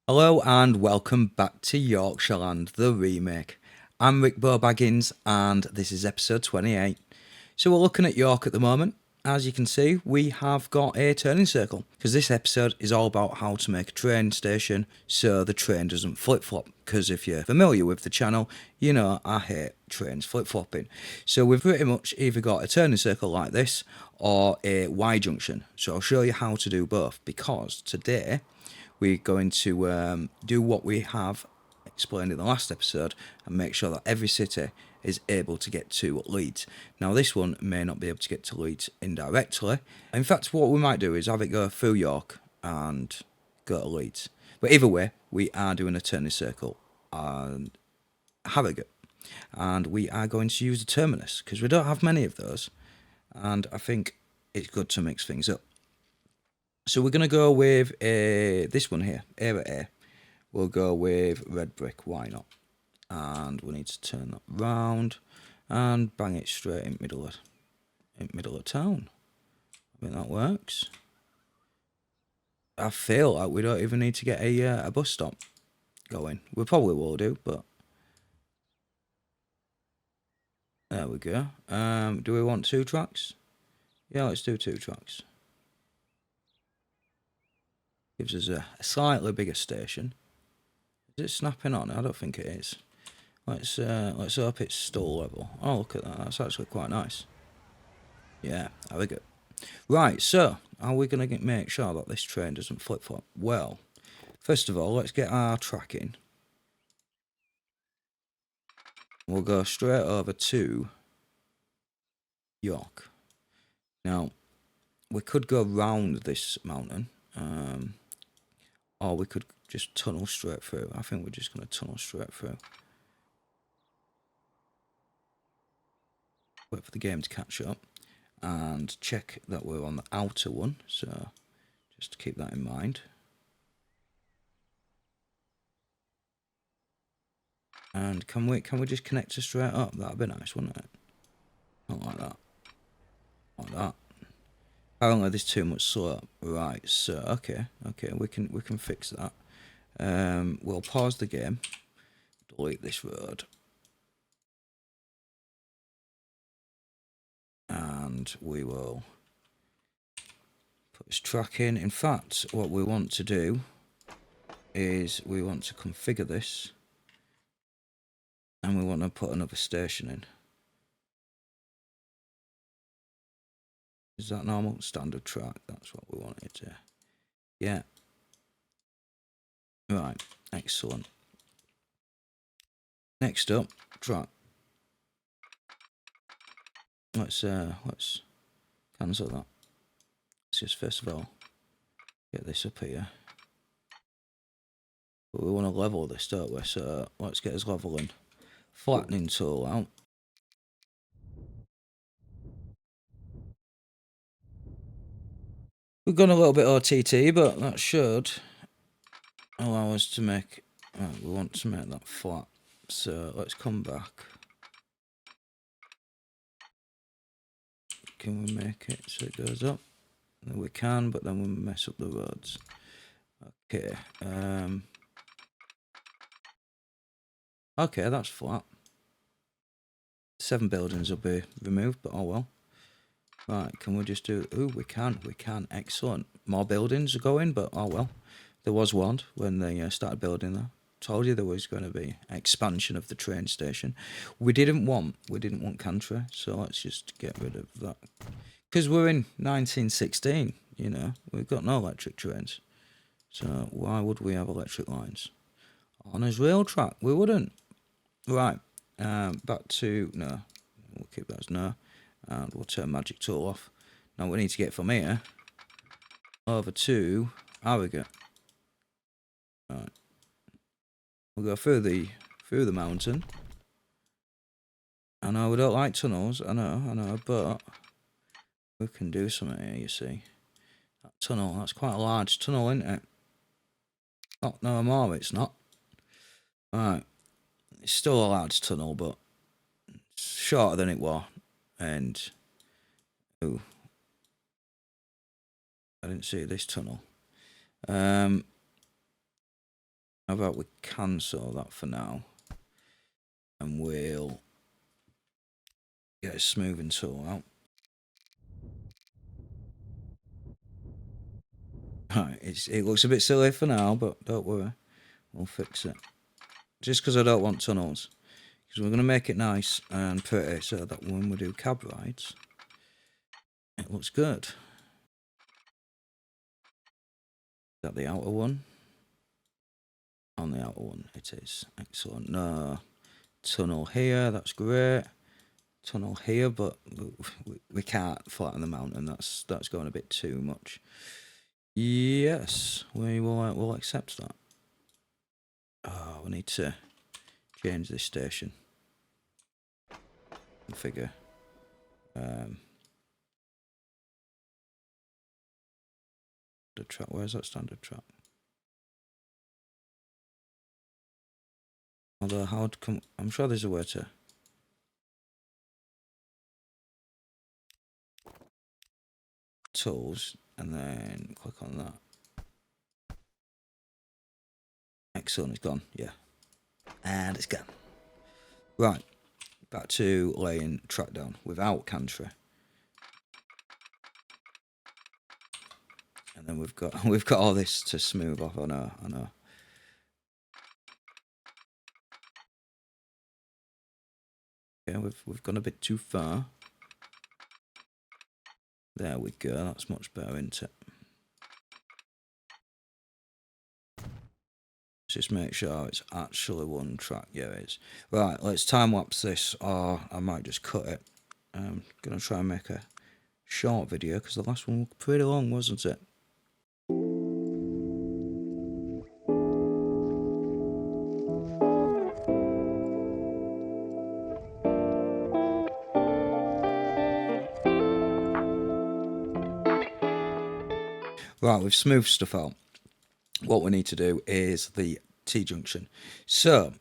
Hello and welcome back to Yorkshireland, the remake. I'm RickboBaggins and this is episode 28. So we're looking at York at the moment. As you can see, we have got a turning circle because this episode is all about how to make a train station so the train doesn't flip-flop. Because if you're familiar with the channel, you know I hate trains flip-flopping. So we've pretty much either got a turning circle like this or a Y-junction. So I'll show you how to do both because today we're going to do what we have explained in the last episode and make sure that every city is able to get to Leeds. Now, this one may not be able to get to Leeds indirectly. In fact, what we might do is have it go through York and go to Leeds. But either way, we are doing a turning circle and Harrogate. And we are going to use the terminus because we don't have many of those. And I think it's good to mix things up. So we're going to go with this one here, A. We'll go with red brick, why not? And we need to turn that round and bang it straight in middle of town. I think that works. I feel like we don't even need to get a bus stop going. We probably will do, but there we go. Do we want 2 tracks? Yeah, let's do 2 tracks. Gives us a slightly bigger station. Is it snapping on? I don't think it is. Let's hope it's still level. Oh, look at that. That's actually quite nice. Yeah, there we go. Right, so how are we going to make sure that this train doesn't flip-flop? Well, first of all, let's get our track in. We'll go straight over to York. Now, we could go round this mountain, or we could just tunnel straight through. I think we're just going to tunnel straight through. Wait for the game to catch up and check that we're on the outer one, so just keep that in mind. And can we just connect to straight up? That'd be nice, wouldn't it? Not like that. Like that. Apparently there's too much slope. Right, so okay, we can fix that. We'll pause the game, delete this road, and we will put this track in. In fact, what we want to do is we want to configure this, and we want to put another station in. Is that normal? Standard track, that's what we want it to. Yeah. Right, excellent. Next up, track. Let's cancel that. Let's just first of all get this up here. But we want to level this, don't we? So let's get us leveling. Flattening tool out. We've gone a little bit OTT, but that should allow us to make... Right, we want to make that flat. So let's come back. Can we make it so it goes up? No, we can, but then we mess up the roads. Okay. Okay, that's flat. 7 buildings will be removed, but oh well. Right, can we just do... Ooh, we can. Excellent. More buildings are going, but oh well. There was one when they started building that. Told you there was going to be expansion of the train station. We didn't want country, so let's just get rid of that. Because we're in 1916, you know. We've got no electric trains. So why would we have electric lines? On a rail track, we wouldn't. Right, back to... No, we'll keep that as no. And we'll turn magic tool off. Now we need to get from here over to Harrogate. Right. We'll go through the mountain. I know we don't like tunnels, I know, but we can do something here, you see. That tunnel, that's quite a large tunnel, isn't it? Not no more, it's not. Right. It's still a large tunnel, but it's shorter than it was. And ooh, I didn't see this tunnel. How about we cancel that for now? And we'll get a smoothing tool out. Right, it looks a bit silly for now, but don't worry. We'll fix it. Just because I don't want tunnels. Because we're going to make it nice and pretty so that when we do cab rides, it looks good. Is that the outer one? On the outer one, it is. Excellent. No tunnel here, that's great. Tunnel here, but we can't flatten the mountain. That's going a bit too much. Yes, we'll accept that. Oh, we need to change this station. Configure. The track. Where's that standard track? Although, how to come? I'm sure there's a way to. Tools, and then click on that. Excellent, it's gone. Yeah, and it's gone. Right, back to laying track down without cantry. And then we've got all this to smooth off. I know. Yeah, we've gone a bit too far. There we go. That's much better, isn't it? Just make sure it's actually one track. Yeah, it is. Right, let's time lapse this, or I might just cut it. I'm gonna try and make a short video because the last one was pretty long, wasn't it? Right, we've smoothed stuff out. What we need to do is the T-junction. So,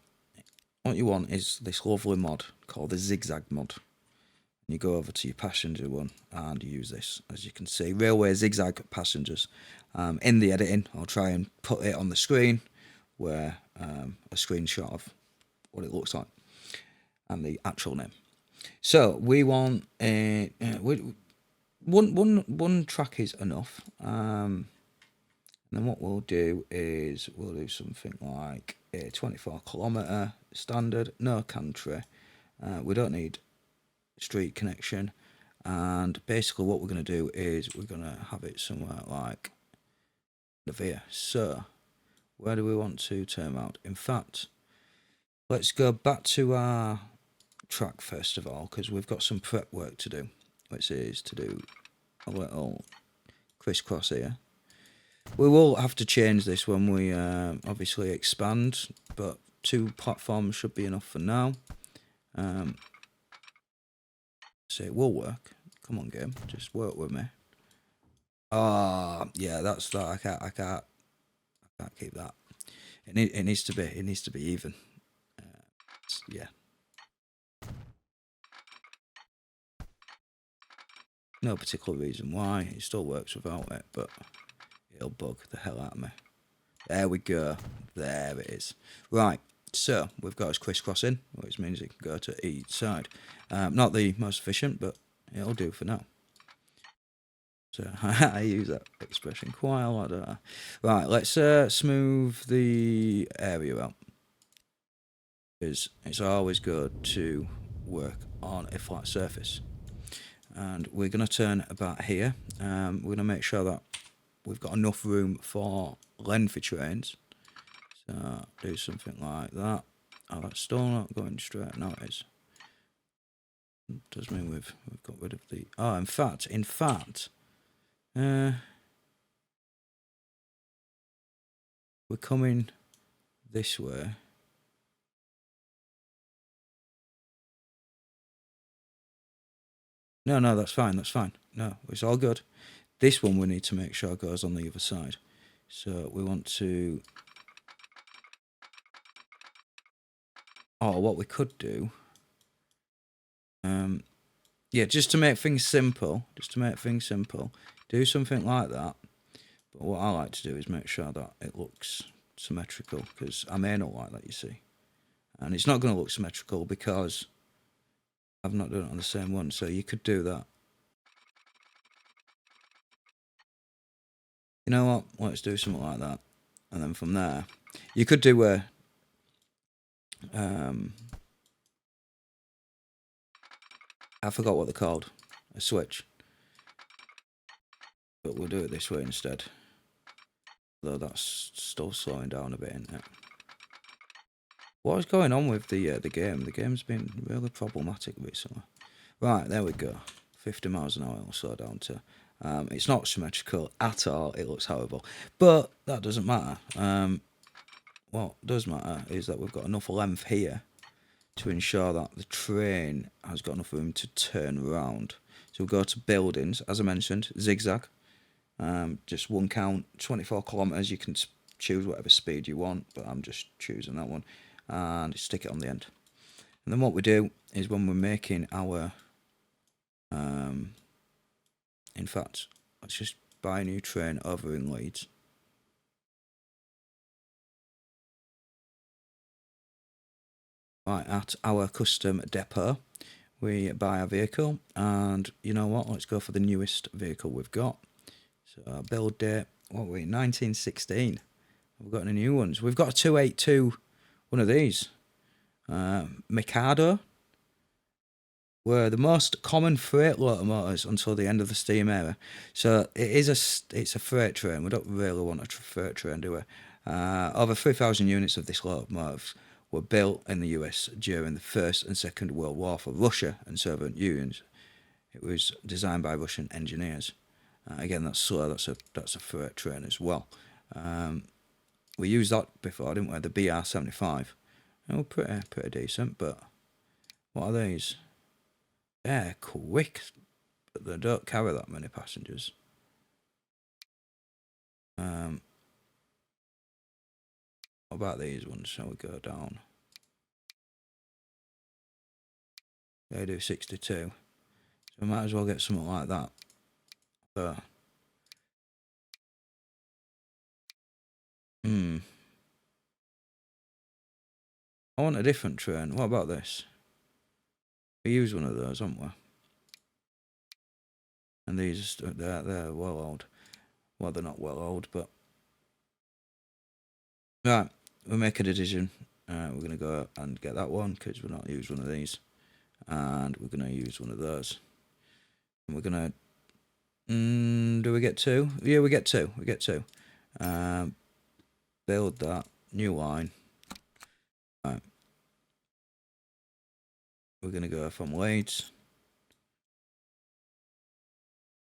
what you want is this lovely mod called the zigzag mod. You go over to your passenger one and use this. As you can see, railway zigzag passengers. In the editing, I'll try and put it on the screen where a screenshot of what it looks like and the actual name. So we want one track is enough. And then what we'll do is we'll do something like a 24-kilometre standard, no country. We don't need street connection, and basically what we're going to do is we're going to have it somewhere like here. So where do we want to turn out? In fact, let's go back to our track first of all, because we've got some prep work to do, which is to do a little crisscross here. We will have to change this when we obviously expand, but 2 platforms should be enough for now. So it will work. Come on, game, just work with me. Ah, yeah, that's that. I can't keep that. It needs to be even. Yeah. No particular reason why. It still works without it, but it'll bug the hell out of me. There we go. There it is. Right. So we've got us crisscrossing, which means it can go to each side. Not the most efficient, but it'll do for now. So I use that expression quite a lot, don't I? Right, let's smooth the area out. Because it's always good to work on a flat surface. And we're going to turn about here. We're going to make sure that we've got enough room for lengthy trains. So do something like that. Oh, that's still not going straight. No, it is. Does mean we've got rid of the. Oh, in fact, we're coming this way. No, that's fine. No, it's all good. This one we need to make sure goes on the other side. So we want to. Oh, what we could do. Yeah, just to make things simple. Do something like that. But what I like to do is make sure that it looks symmetrical, because I may not like that, you see. And it's not going to look symmetrical because I've not done it on the same one, so you could do that. You know what? Let's do something like that. And then from there, you could do a... I forgot what they're called. A switch. But we'll do it this way instead. Though that's still slowing down a bit, isn't it? What is going on with the game? The game's been really problematic recently. Right, there we go. 50 miles an hour will slow down to. It's not symmetrical at all. It looks horrible. But that doesn't matter. What does matter is that we've got enough length here to ensure that the train has got enough room to turn around. So we'll go to buildings, as I mentioned, zigzag. Just one count, 24 kilometres. You can choose whatever speed you want, but I'm just choosing that one. And stick it on the end. And then what we do is when we're making our... in fact, let's just buy a new train over in Leeds. Right, at our custom depot, we buy a vehicle, and you know what? Let's go for the newest vehicle we've got. So build date, what are we? 1916. We've got any new ones. We've got a 282, one of these. Mikado were the most common freight locomotives until the end of the steam era. So it's a freight train. We don't really want a freight train, do we? Over 3,000 units of this locomotive were built in the US during the First and Second World War for Russia and Soviet unions. It was designed by Russian engineers. Again, that's slow. That's a freight train as well. We used that before, didn't we? The BR-75. They were pretty decent, but what are these? They're quick, but they don't carry that many passengers. What about these ones? Shall we go down? They do 62. So we might as well get something like that. I want a different train. What about this? We use one of those, haven't we? And these, they're well old. Well, they're not well old, but... Right, we'll make a decision. We're going to go and get that one, because we're not use one of these. And we're going to use one of those. And we're going to... do we get two? Yeah, we get two. We get two. Build that. New line. Right. We're going to go from Leeds.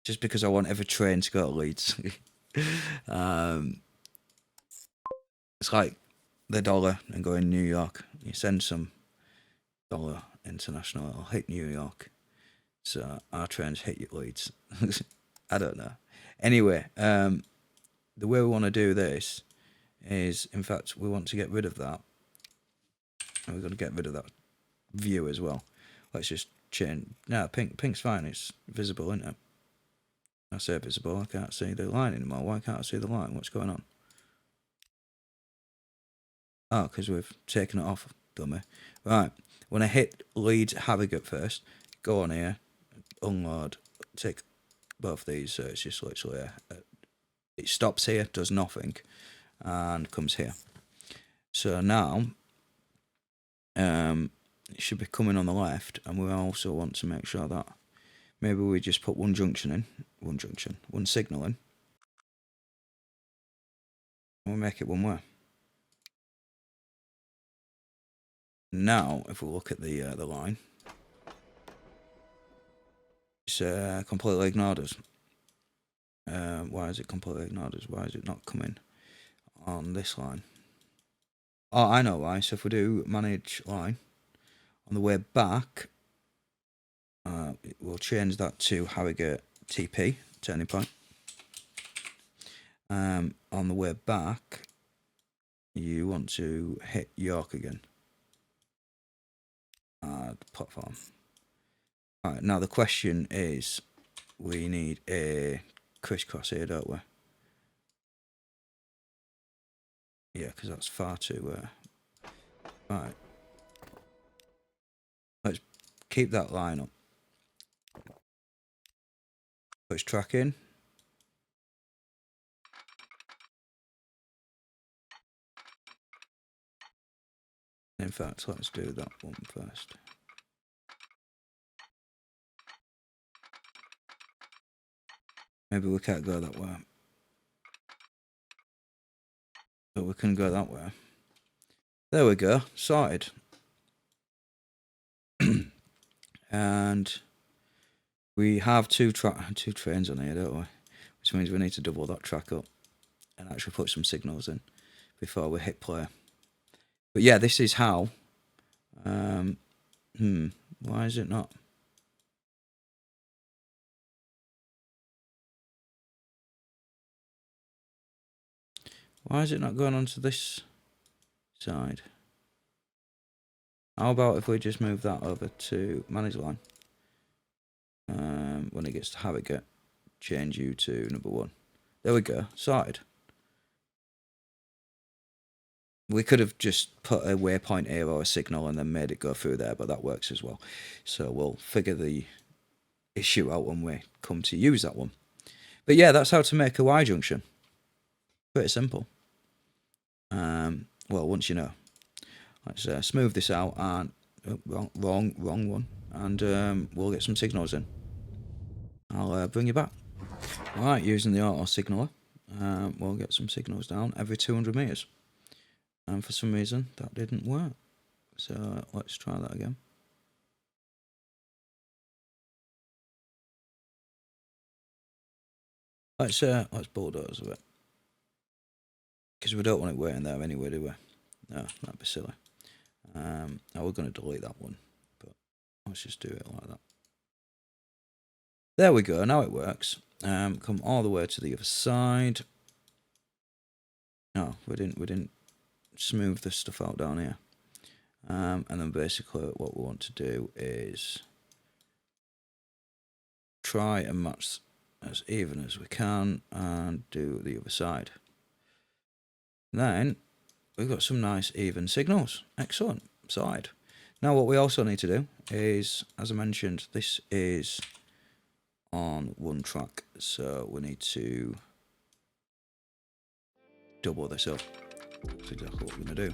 Just because I want every train to go to Leeds. It's like the dollar and going New York. You send some dollar international, it'll hit New York. So our trains hit Leeds. I don't know. Anyway, the way we want to do this is, in fact, we want to get rid of that. And we're going to get rid of that view as well. Let's just change. No, pink's fine. It's visible, isn't it? I say visible. I can't see the line anymore. Why can't I see the line? What's going on? Oh, because we've taken it off, dummy. Right. When I hit Leeds Harrogate first, go on here, unload, take both these. So it's just literally it stops here, does nothing, and comes here. So now, it should be coming on the left, and we also want to make sure that maybe we just put one signal in. We'll make it one way. Now, if we look at the line, it's completely ignored us. Why is it completely ignored us? Why is it not coming on this line? Oh, I know why. So if we do manage line, on the way back, we'll change that to Harrogate TP, turning point. On the way back, you want to hit York again. Add platform. Alright, now the question is, we need a crisscross here, don't we? Yeah, because that's far too... right. Let's keep that line up. Push track in. In fact, let's do that one first. Maybe we can't go that way. But we can go that way. There we go. Sorted. And we have two trains on here, don't we? Which means we need to double that track up and actually put some signals in before we hit play. But yeah, this is how. Why is it not? Why is it not going onto this side? How about if we just move that over to manage line? When it gets to Harrogate, change you to number 1. There we go, sorted. We could have just put a waypoint here or a signal and then made it go through there, but that works as well. So we'll figure the issue out when we come to use that one. But yeah, that's how to make a Y-junction. Pretty simple. Well, once you know. Let's smooth this out and... Oh, wrong one. And we'll get some signals in. I'll bring you back. Alright, using the auto signaler, we'll get some signals down every 200 metres. And for some reason, that didn't work. So let's try that again. Let's bulldoze a bit. Because we don't want it waiting there anyway, do we? No, that'd be silly. Now we're going to delete that one. But let's just do it like that. There we go, now it works. Come all the way to the other side. No, we didn't smooth this stuff out down here. And then basically what we want to do is try and match as even as we can and do the other side. Then we've got some nice even signals. Excellent. Side. Now what we also need to do is, as I mentioned, this is on 1 track, so we need to double this up. That's exactly what we're going to do.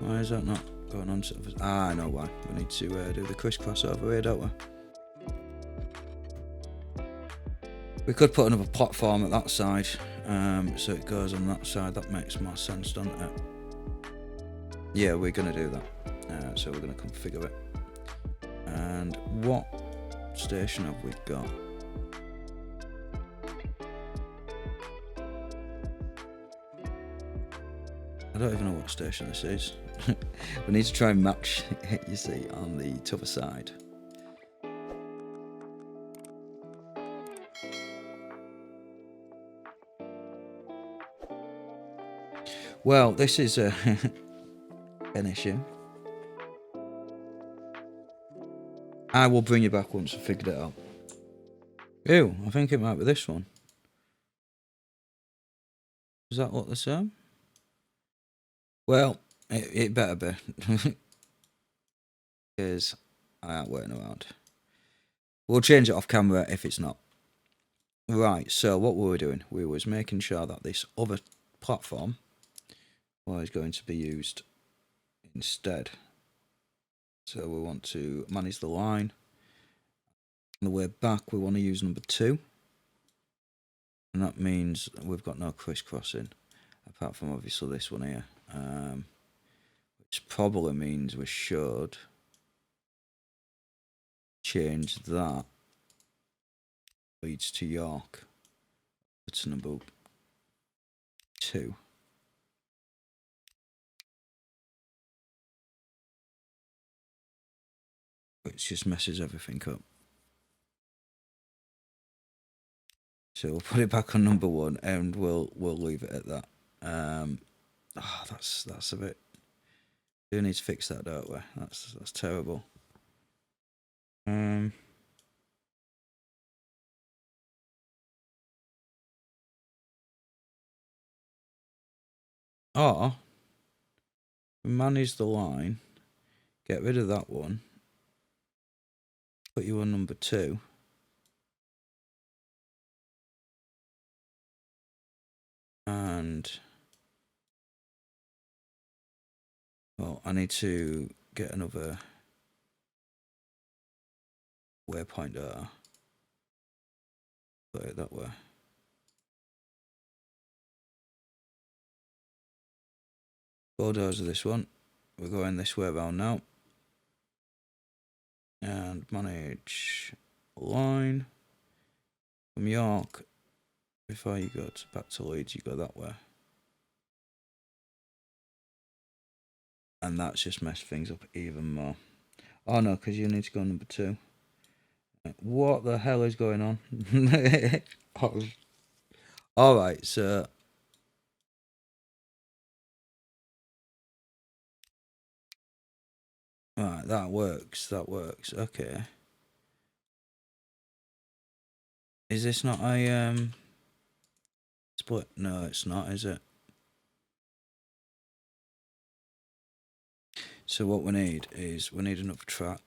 Why is that not going on? I know why. We need to do the crisscross over here, don't we? We could put another platform at that side, so it goes on that side. That makes more sense, doesn't it? Yeah, we're going to do that. So we're going to configure it. And what station have we got? I don't even know what station this is. We need to try and match it, you see, on the other side. Well, this is an issue. I will bring you back once I've figured it out. Ew, I think it might be this one. Is that what they're saying? Well, it better be. Because I ain't waiting around. We'll change it off camera if it's not. Right, so what were we doing? We was making sure that this other platform was going to be used instead. So we want to manage the line. On the way back, we want to use number 2. And that means we've got no crisscrossing, apart from obviously this one here. Which probably means we should change that Leeds to York to number 2. Which just messes everything up. So we'll put it back on number 1 and we'll leave it at that. That's a bit. We do need to fix that, don't we? That's terrible. Um, or manage the line, get rid of that one, put you on number 2. And well, I need to get another waypoint there. Put it that way. Bulldozer this one. We're going this way around now. And manage line. From York, before you go back to Leeds, you go that way. And that's just messed things up even more. Oh no, because you need to go number 2. What the hell is going on? Alright, so... Alright, that works, okay. Is this not a, split? No, it's not, is it? So what we need is, we need another track.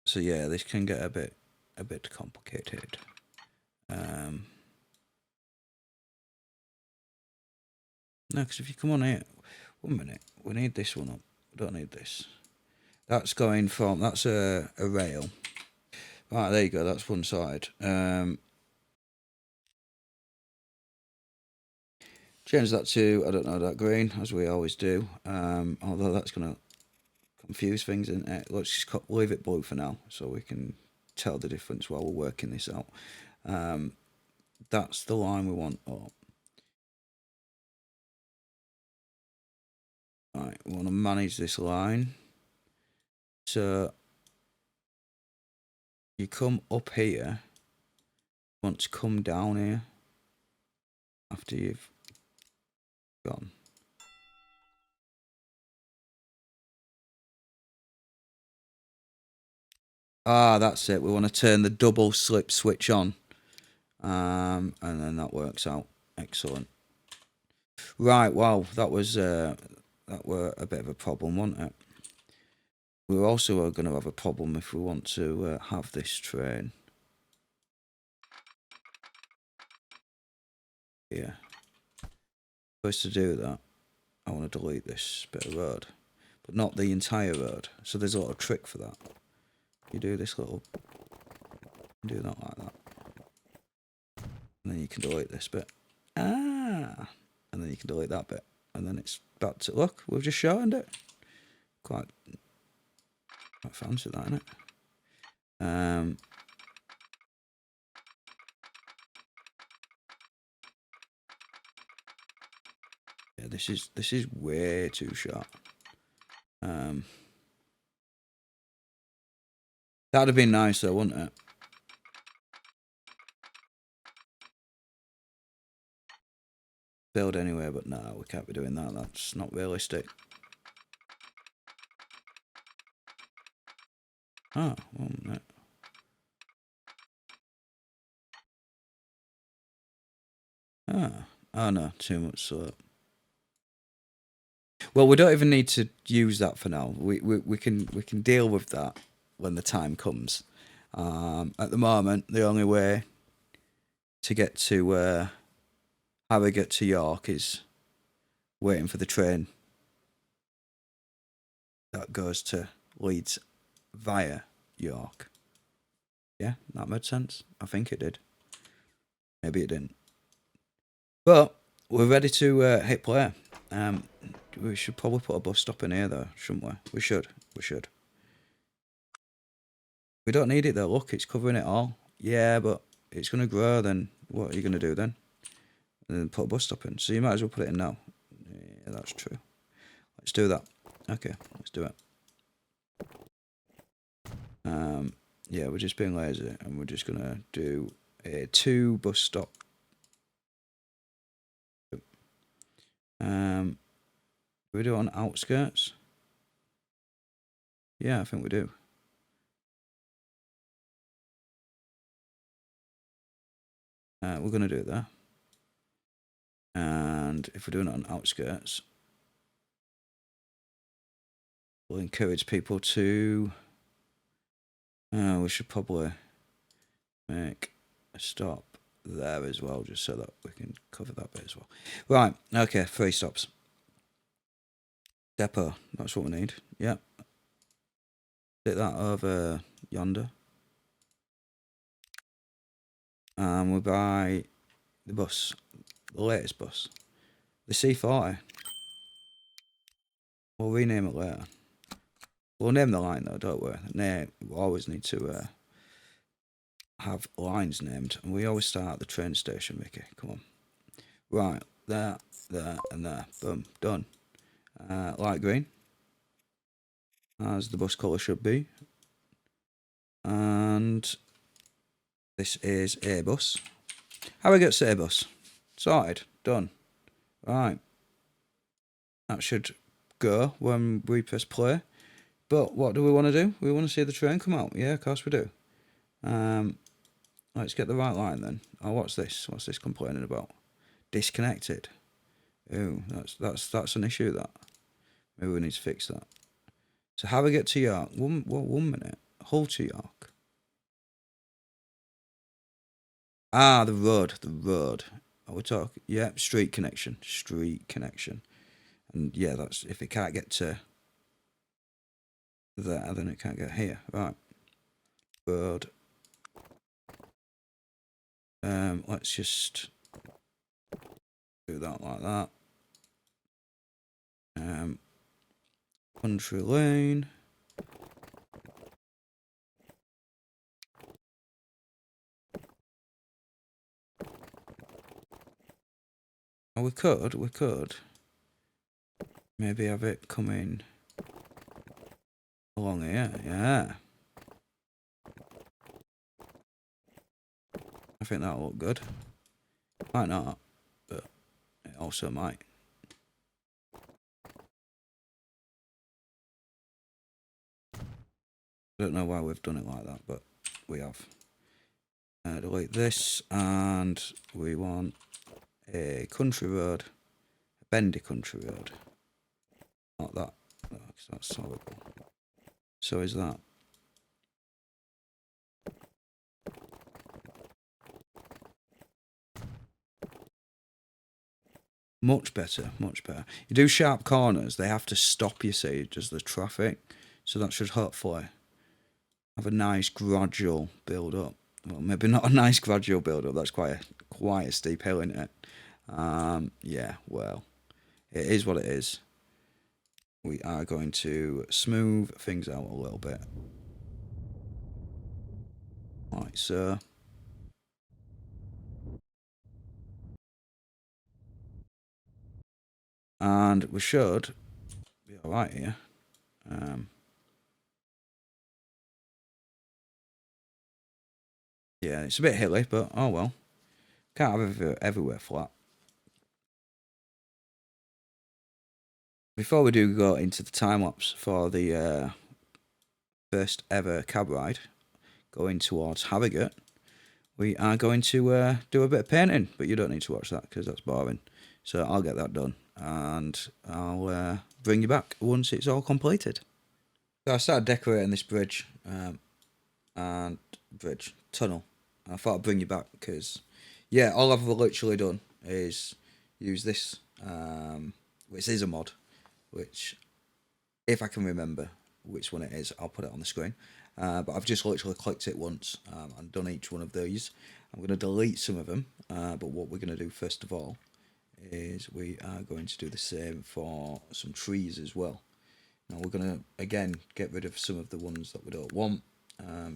So yeah, this can get a bit complicated. No, because if you come on here, 1 minute, we need this one up. We don't need this. That's going from, that's a rail. Right, there you go, that's one side. Change that to, I don't know, that green, as we always do. Although that's going to confuse things, isn't it? Let's just leave it blue for now, so we can tell the difference while we're working this out. That's the line we want up. Right, we want to manage this line. So you come up here, you want to come down here after you've gone. Ah, that's it. We want to turn the double slip switch on. And then that works out. Excellent. Right, wow, that were a bit of a problem, wasn't it? We're also going to have a problem if we want to have this train. Yeah. First to do that, I want to delete this bit of road, but not the entire road. So there's a little trick for that. You do this little, do that like that, and then you can delete this bit. Ah, and then you can delete that bit, and then it's back to, look, we've just shortened it. Quite fancy that, isn't it? Yeah, this is way too sharp. That'd have been nice though, wouldn't it? Build anyway, but no, we can't be doing that. That's not realistic. Oh, 1 minute. Oh no, too much slope. Well, we don't even need to use that for now. We can deal with that when the time comes. At the moment, the only way to get to Harrogate to York is waiting for the train that goes to Leeds via York. Yeah, that made sense. I think it did. Maybe it didn't. But we're ready to hit play. We should probably put a bus stop in here, though, shouldn't we? We should. We don't need it, though. Look, it's covering it all. Yeah, but it's going to grow, then what are you going to do then? And then put a bus stop in. So you might as well put it in now. Yeah, that's true. Let's do that. Okay, let's do it. Yeah, we're just being lazy, and we're just going to do a 2 bus stop. We do it on outskirts. Yeah, I think we do. We're going to do it there. And if we're doing it on outskirts, we'll encourage people to... we should probably make a stop there as well, just so that we can cover that bit as well. Right, okay, 3 stops. Depot, that's what we need. Yep. Take that over yonder. And we'll buy the bus, the latest bus. The C40. We'll rename it later. We'll name the line though, don't we? We always need to have lines named. And we always start at the train station, Mickey. Come on. Right, there, and there. Boom, done. Light green, as the bus colour should be. And this is A bus. Harrogate's A bus. Sorted, done. Right. That should go when we press play. But what do we want to do? We want to see the train come out. Yeah, of course we do. Let's get the right line then. Oh, what's this? What's this complaining about? Disconnected. Oh, that's an issue, that. Maybe we need to fix that. So Harrogate to York. One minute. Hull to York. Ah, the road. Are we talking? Yeah, street connection. And yeah, that's if it can't get to there, then it can't get here. Right. Road. Let's just do that like that. Country lane. Oh, we could maybe have it coming along here. Yeah, I think that'll look good. Might not, but it also might. I don't know why we've done it like that, but we have. Delete this, and we want a country road, a bendy country road. Not that, because that's horrible. So is that. Much better. You do sharp corners, they have to stop, you see, just the traffic. So that should hopefully have a nice gradual build up. Well, maybe not a nice gradual build up, that's quite a steep hill, isn't it? Yeah, well, it is what it is. We are going to smooth things out a little bit. Like so. And we should be alright here. Yeah, it's a bit hilly, but oh well. Can't have everywhere flat. Before we do go into the time lapse for the first ever cab ride going towards Harrogate, we are going to do a bit of painting, but you don't need to watch that because that's boring. So I'll get that done and I'll bring you back once it's all completed. So I started decorating this bridge and tunnel. I thought I'd bring you back because, yeah, all I've literally done is use this, which is a mod, which, if I can remember which one it is, I'll put it on the screen. But I've just literally clicked it once and done each one of these. I'm going to delete some of them, but what we're going to do first of all is we are going to do the same for some trees as well. Now we're going to, again, get rid of some of the ones that we don't want.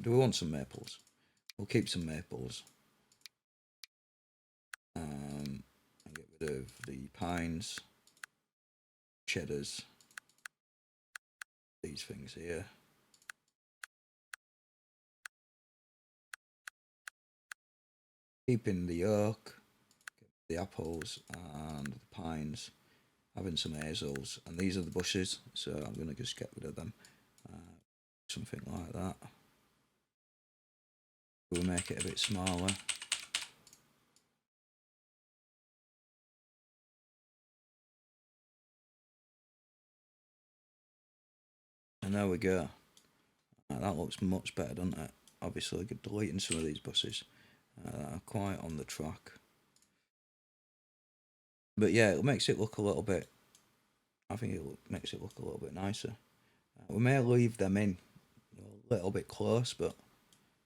Do we want some maples? We'll keep some maples. And get rid of the pines, cheddars, these things here. Keeping the oak, the apples and the pines, having some hazels, and these are the bushes, so I'm going to just get rid of them. something like that. We'll make it a bit smaller. And there we go. That looks much better, doesn't it? Obviously, deleting some of these buses that are quite on the track. But yeah, it makes it look a little bit, I think it makes it look a little bit nicer. We may leave them in a little bit close, but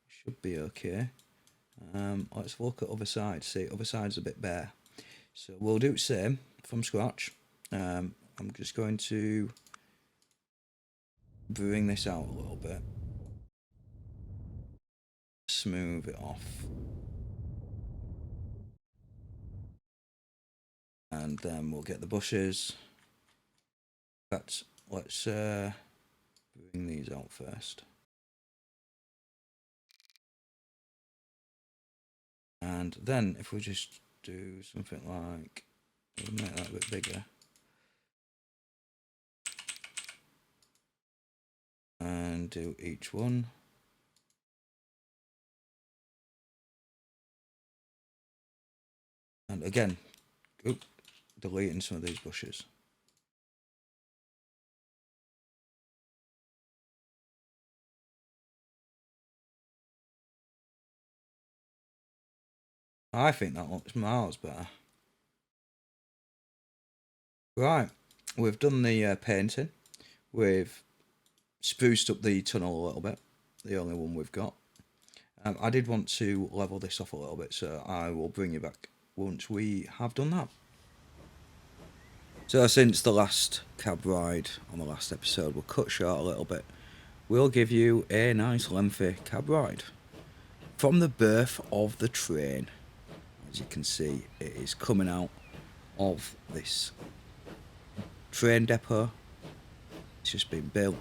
should be okay. Let's look at other sides. See, other side's a bit bare. So we'll do the same from scratch. I'm just going to bring this out a little bit. Smooth it off. And then we'll get the bushes. Let's bring these out first. And then if we just do something like, we'll make that a bit bigger. And do each one. And again, deleting some of these bushes. I think that looks miles better. Right, we've done the painting. We've spruced up the tunnel a little bit, the only one we've got. I did want to level this off a little bit, so I will bring you back once we have done that. So since the last cab ride on the last episode were cut short a little bit, we'll give you a nice lengthy cab ride. From the birth of the train, as you can see, it is coming out of this train depot. It's just been built.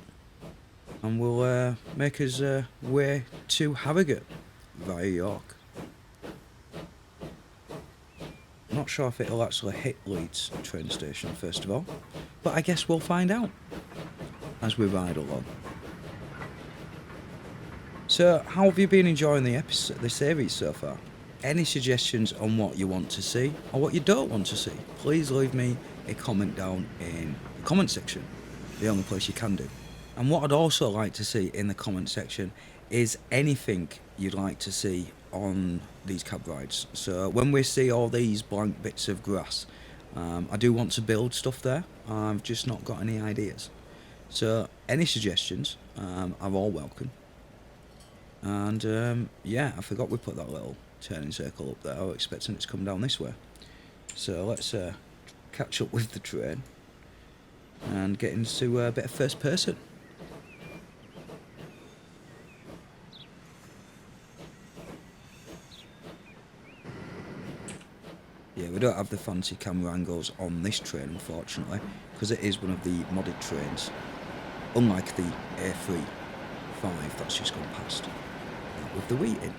And we'll make us way to Harrogate via York. Not sure if it'll actually hit Leeds train station first of all, but I guess we'll find out as we ride along. So, how have you been enjoying the series so far? Any suggestions on what you want to see or what you don't want to see? Please leave me a comment down in the comment section, the only place you can do. And what I'd also like to see in the comment section is anything you'd like to see on these cab rides. So when we see all these blank bits of grass, I do want to build stuff there. I've just not got any ideas. So any suggestions are all welcome. And yeah, I forgot we put that little turning circle up there. I was expecting it to come down this way. So let's catch up with the train and get into a bit of first person. Yeah, we don't have the fancy camera angles on this train, unfortunately, because it is one of the modded trains, unlike the A35 that's just gone past, with the wheat in.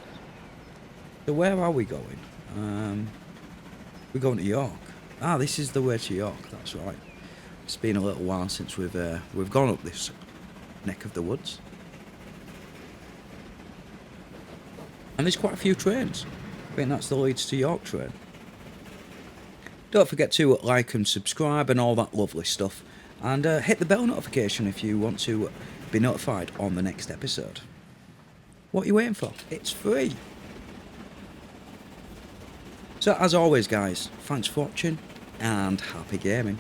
So where are we going? We're going to York. Ah, this is the way to York, that's right. It's been a little while since we've gone up this neck of the woods. And there's quite a few trains. I think that's the Leeds to York train. Don't forget to like and subscribe and all that lovely stuff. And hit the bell notification if you want to be notified on the next episode. What are you waiting for? It's free. So as always guys, thanks for watching and happy gaming.